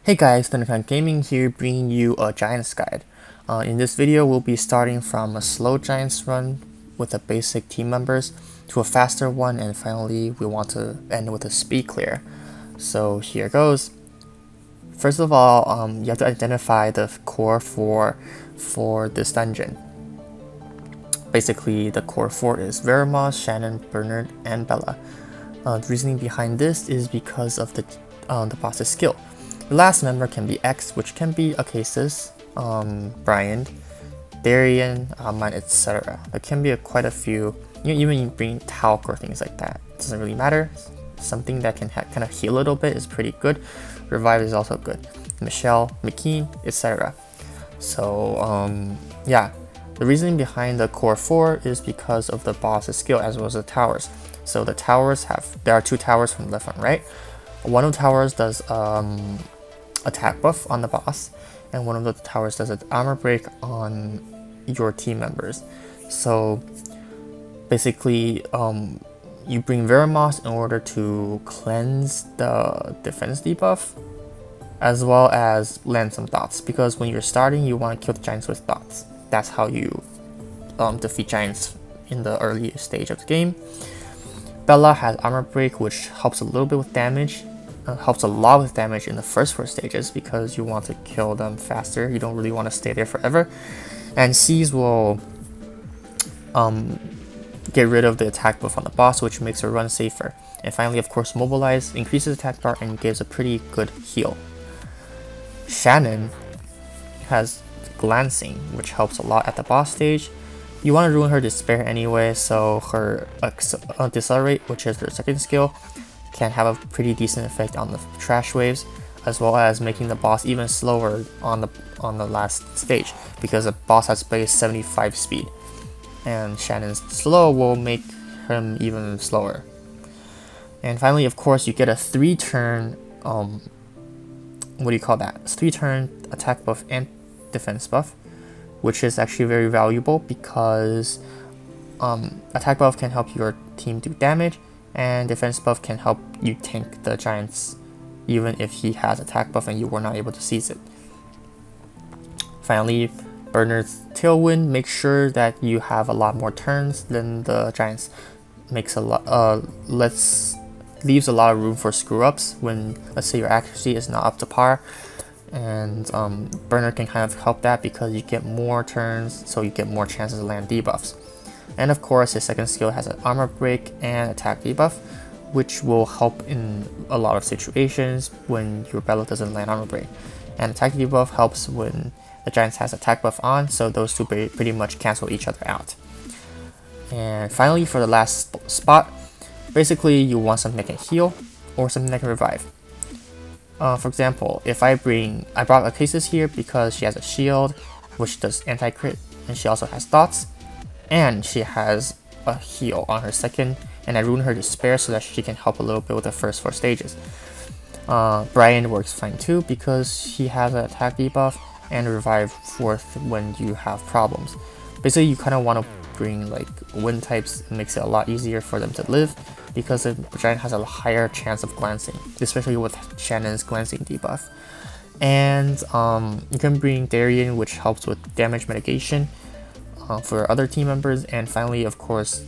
Hey guys, Thunderclan Gaming here, bringing you a Giants guide. In this video, we'll be starting from a slow Giants run with the basic team members to a faster one, and finally we want to end with a speed clear. So here goes. First of all, you have to identify the core for this dungeon. Basically, the core 4 is Veramos, Shannon, Bernard, and Bella. The reasoning behind this is because of the boss's skill. The last member can be X, which can be Acasis, Brian, Darian, Aman, etc. There can be quite a few. You even bring Talc or things like that. It doesn't really matter. Something that can kind of heal a little bit is pretty good. Revive is also good. Michelle, McKean, etc. So yeah, the reasoning behind the core 4 is because of the boss's skill as well as the towers. So the towers there are two towers from left and right. One of the towers does attack buff on the boss, and one of the towers does an armor break on your team members. So basically, you bring Veramos in order to cleanse the defense debuff, as well as land some dots, because when you're starting, you want to kill the giants with dots. That's how you defeat giants in the early stage of the game. Bella has armor break, which helps a little bit with damage. Helps a lot with damage in the first 4 stages because you want to kill them faster. You don't really want to stay there forever. And Seize will get rid of the attack buff on the boss, which makes her run safer. And finally, of course, Mobilize increases attack bar and gives a pretty good heal. Shannon has Glancing, which helps a lot at the boss stage. You want to ruin her Despair anyway, so her Decelerate, which is her second skill, can have a pretty decent effect on the trash waves, as well as making the boss even slower on the last stage, because the boss has base 75 speed, and Shannon's slow will make him even slower. And finally, of course, you get a 3-turn what do you call that? 3-turn attack buff and defense buff, which is actually very valuable because attack buff can help your team do damage, and defense buff can help you tank the giants even if he has attack buff and you were not able to seize it. Finally, Bernard's Tailwind makes sure that you have a lot more turns than the giants. Makes a lot leaves a lot of room for screw ups when, let's say, your accuracy is not up to par. And Bernard can kind of help that because you get more turns, so you get more chances to land debuffs. And of course, his second skill has an armor break and attack debuff, which will help in a lot of situations when your Bella doesn't land armor break. And attack debuff helps when the giants has attack buff on, so those two pretty much cancel each other out. And finally, for the last spot, basically you want something that can heal or something that can revive. For example, if I brought Acasis here because she has a shield, which does anti-crit, and she also has dots, and she has a heal on her second, and I ruin her Despair so that she can help a little bit with the first 4 stages. Brian works fine too because he has an attack debuff and revive 4th when you have problems. Basically, you kind of want to bring like wind types. It makes it a lot easier for them to live because the giant has a higher chance of glancing, especially with Shannon's glancing debuff. And you can bring Darian, which helps with damage mitigation for other team members. And finally, of course,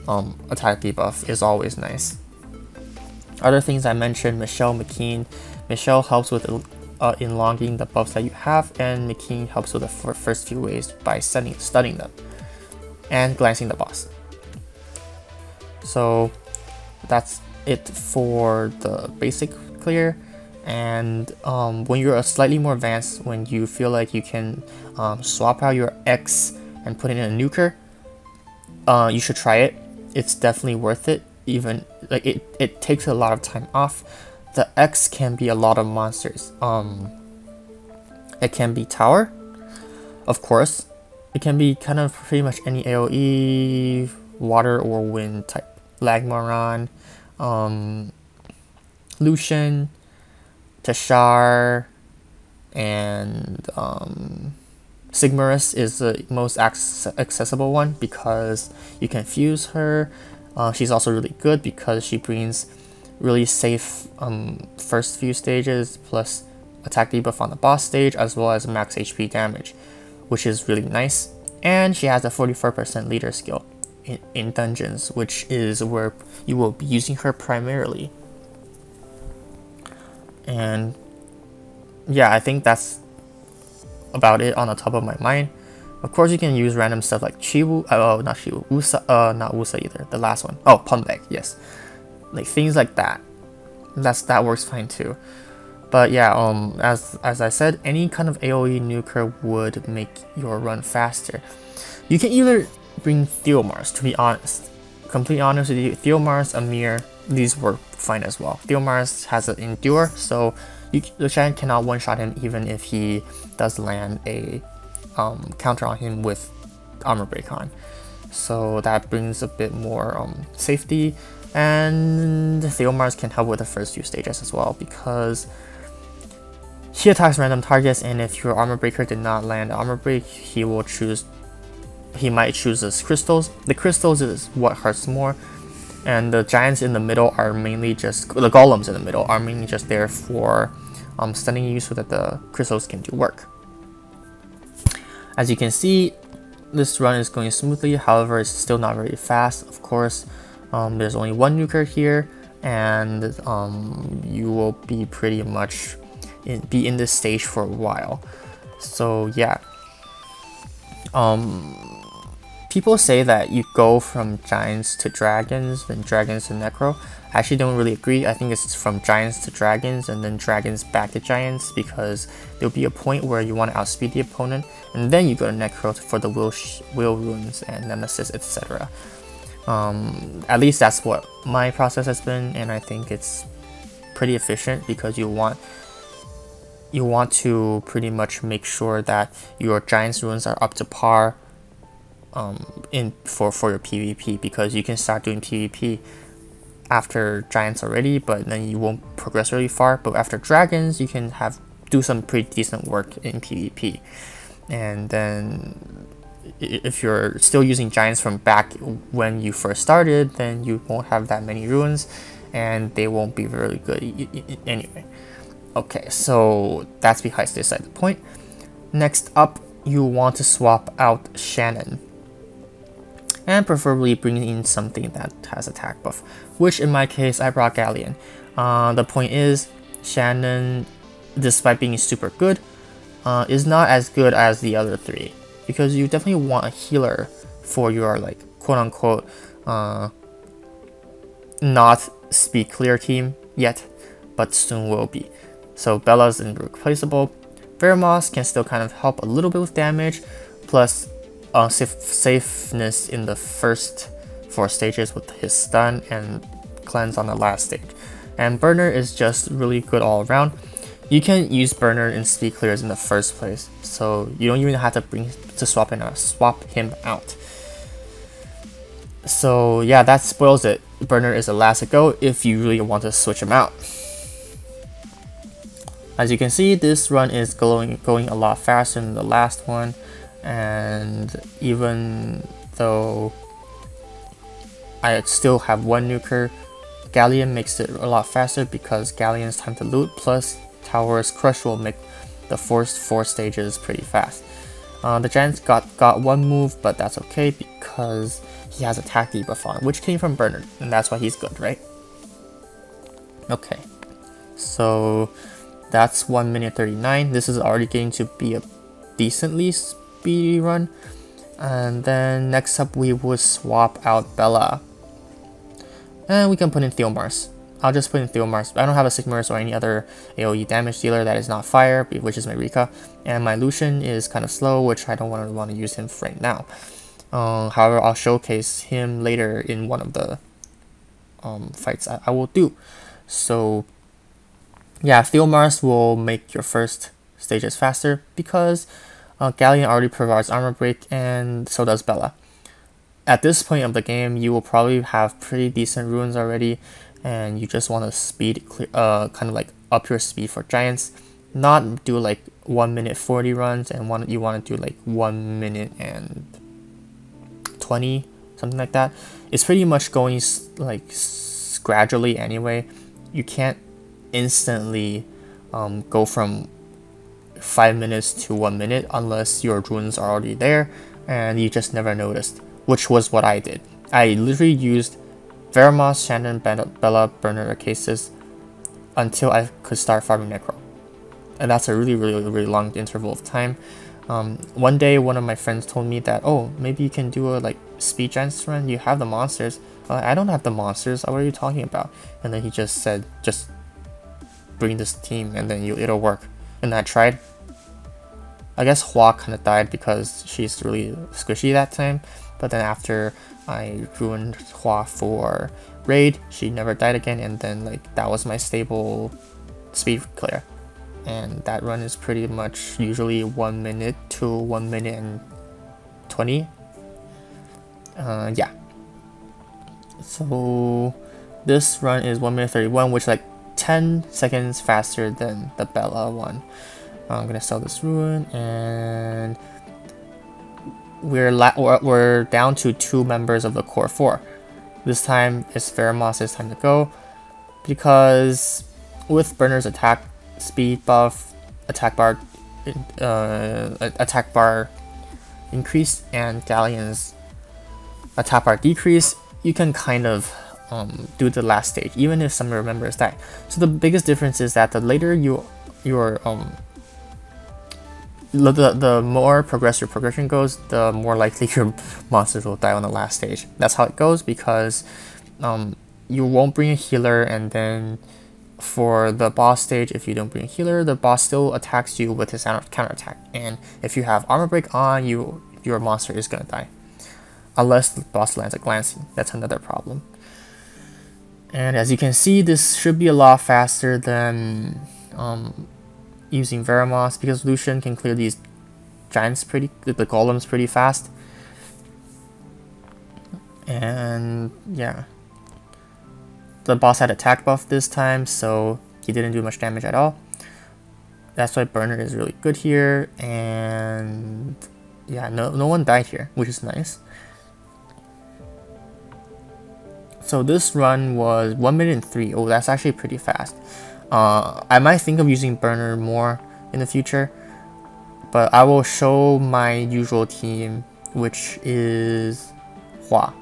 attack debuff is always nice. Other things I mentioned: Michelle, McKean. Michelle helps with elongating the buffs that you have, and McKean helps with the first few waves by stunning them and glancing the boss. So that's it for the basic clear. And when you're slightly more advanced, when you feel like you can swap out your X and put in a nuker, you should try it. It's definitely worth it. Even like it takes a lot of time off. The X can be a lot of monsters. It can be tower, of course. It can be kind of pretty much any AoE, water or wind type. Lagmaron, Lucian, Tashar, and Sigmarus is the most accessible one because you can fuse her. She's also really good because she brings really safe first few stages, plus attack debuff on the boss stage as well as max HP damage, which is really nice. And she has a 44% leader skill in dungeons, which is where you will be using her primarily. And yeah, I think that's about it on the top of my mind. Of course, you can use random stuff like Chiwu, not Chiwu, Usa, not Usa either, the last one. Oh, Pumbeg, yes. Like things like that. That works fine too. But yeah, as I said, any kind of AoE nuker would make your run faster. You can either bring Theomars, to be honest. Completely honest with you, Theomars, Amir, these work fine as well. Theomars has an Endure, so the Giant cannot one-shot him even if he does land a counter on him with Armor Break on. So that brings a bit more safety, and Theomars can help with the first few stages as well because he attacks random targets, and if your Armor Breaker did not land Armor Break, he might choose the crystals. The crystals is what hurts more, and the giants in the middle are mainly just the golems in the middle are mainly just there for stunning you so that the crystals can do work. As you can see, this run is going smoothly. However, it's still not very fast. Of course, there's only one nuker here, and you will be pretty much be in this stage for a while. So yeah, people say that you go from giants to dragons, then dragons to necro. I actually don't really agree. I think it's from giants to dragons and then dragons back to giants, because there'll be a point where you want to outspeed the opponent, and then you go to necro for the will runes and nemesis, etc. At least that's what my process has been, and I think it's pretty efficient because you want to pretty much make sure that your giants runes are up to par for your PvP, because you can start doing PvP after giants already, but then you won't progress really far. But after dragons, you can do some pretty decent work in PvP. And then if you're still using giants from back when you first started, then you won't have that many runes, and they won't be really good anyway. Okay, so that's beside the point. Next up, you want to swap out Shannon, and preferably bring in something that has attack buff, which in my case I brought Galleon. The point is, Shannon, despite being super good, is not as good as the other three, because you definitely want a healer for your like quote-unquote not speed clear team yet, but soon will be. So Bella's irreplaceable. Veramos can still kind of help a little bit with damage, plus safeness in the first 4 stages with his stun and cleanse on the last stage. And Burner is just really good all around. You can use Burner in speed clears in the first place, so you don't even have to swap him out. So yeah, that spoils it. Burner is the last to go if you really want to switch him out. As you can see, this run is going a lot faster than the last one, and even though I still have one nuker, Galleon makes it a lot faster because Galleon's time to loot plus Tower's Crush will make the first 4 stages pretty fast. The Giants got one move, but that's okay because he has attack debuff on, which came from Bernard, and that's why he's good, right? Okay, so that's 1 minute 39. This is already getting to be a decently speedy run. And then next up we would swap out Bella. And we can put in Theomars. I'll just put in Theomars. I don't have a Sigmarus or any other AoE damage dealer that is not fire, which is my Rika. And my Lucian is kind of slow, which I don't want to use him right now. However, I'll showcase him later in one of the fights I will do. So yeah, Theomars will make your first stages faster because Galleon already provides armor break, and so does Bella. At this point of the game, you will probably have pretty decent runes already, and you just want to speed clear, kind of like up your speed for giants. Not do like 1 minute 40 runs, and you want to do like 1 minute and 20, something like that. It's pretty much going like gradually anyway. You can't instantly go from 5 minutes to 1 minute unless your runes are already there and you just never noticed, which was what I did. I literally used Veramos, Shannon, Bella, Bernard cases until I could start farming Necro. And that's a really long interval of time. One day one of my friends told me that, oh, maybe you can do a like speed giants run, you have the monsters. I don't have the monsters, what are you talking about? And then he just said, just bring this team and then it'll work. And I tried. I guess Hua kind of died because she's really squishy that time, but then after I ruined Hua for raid, she never died again, and then like that was my stable speed clear. And that run is pretty much usually 1 minute to 1 minute and 20. Yeah. So this run is 1 minute 31, which is like 10 seconds faster than the Bella one. I'm gonna sell this rune, and we're down to 2 members of the core 4. This time it's Veramos' time to go, because with Bernard's attack speed buff, attack bar increase, and Galleon's attack bar decrease, you can kind of do the last stage even if some of your members die. So the biggest difference is that the later the more progress your progression goes, the more likely your monsters will die on the last stage. That's how it goes, because you won't bring a healer, and then for the boss stage, if you don't bring a healer, the boss still attacks you with his counterattack. And if you have armor break on, your monster is gonna die. Unless the boss lands a glancing, that's another problem. And as you can see, this should be a lot faster than using Veramos, because Lucian can clear these giants the golems pretty fast. And yeah, the boss had attack buff this time, so he didn't do much damage at all. That's why Bernard is really good here, and yeah, no one died here, which is nice. So this run was 1 minute and 3. Oh, that's actually pretty fast. I might think of using Bernard more in the future, but I will show my usual team, which is Hua.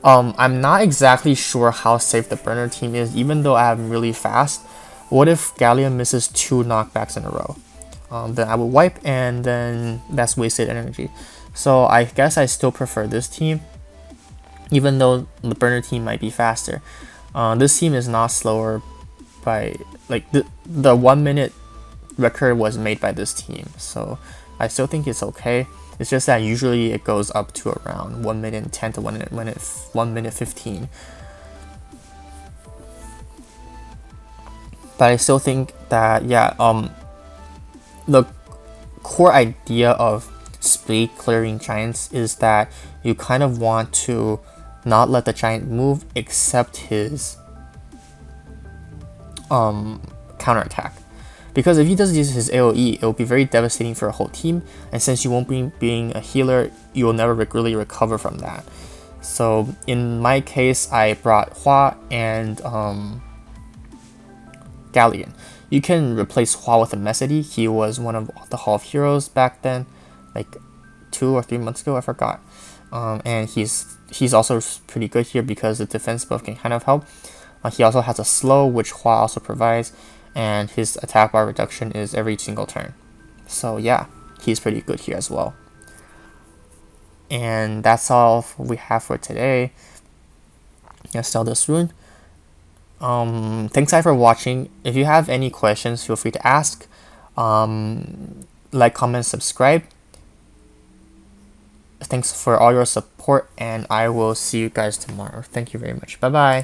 I'm not exactly sure how safe the Bernard team is, even though I'm really fast. What if Galleon misses 2 knockbacks in a row? Then I will wipe, and then that's wasted energy. So I guess I still prefer this team, even though the Bernard team might be faster. This team is not slower by, like, the 1 minute record was made by this team, so I still think it's okay. It's just that usually it goes up to around 1 minute 10 to 1 minute 15. But I still think that, yeah, the core idea of speed clearing giants is that you kind of want to not let the giant move except his counterattack. Because if he does use his AoE, it will be very devastating for a whole team, and since you won't be being a healer, you will never really recover from that. So in my case, I brought Hua and Galleon. You can replace Hua with a Mesity. He was one of the Hall of Heroes back then, like 2 or 3 months ago, I forgot. And he's also pretty good here because the defense buff can kind of help. He also has a slow, which Hua also provides, and his attack bar reduction is every single turn. So yeah, he's pretty good here as well. And that's all we have for today. Let's sell this rune. Thanks for watching. If you have any questions, feel free to ask. Like, comment, subscribe. Thanks for all your support, and I will see you guys tomorrow. Thank you very much. Bye bye.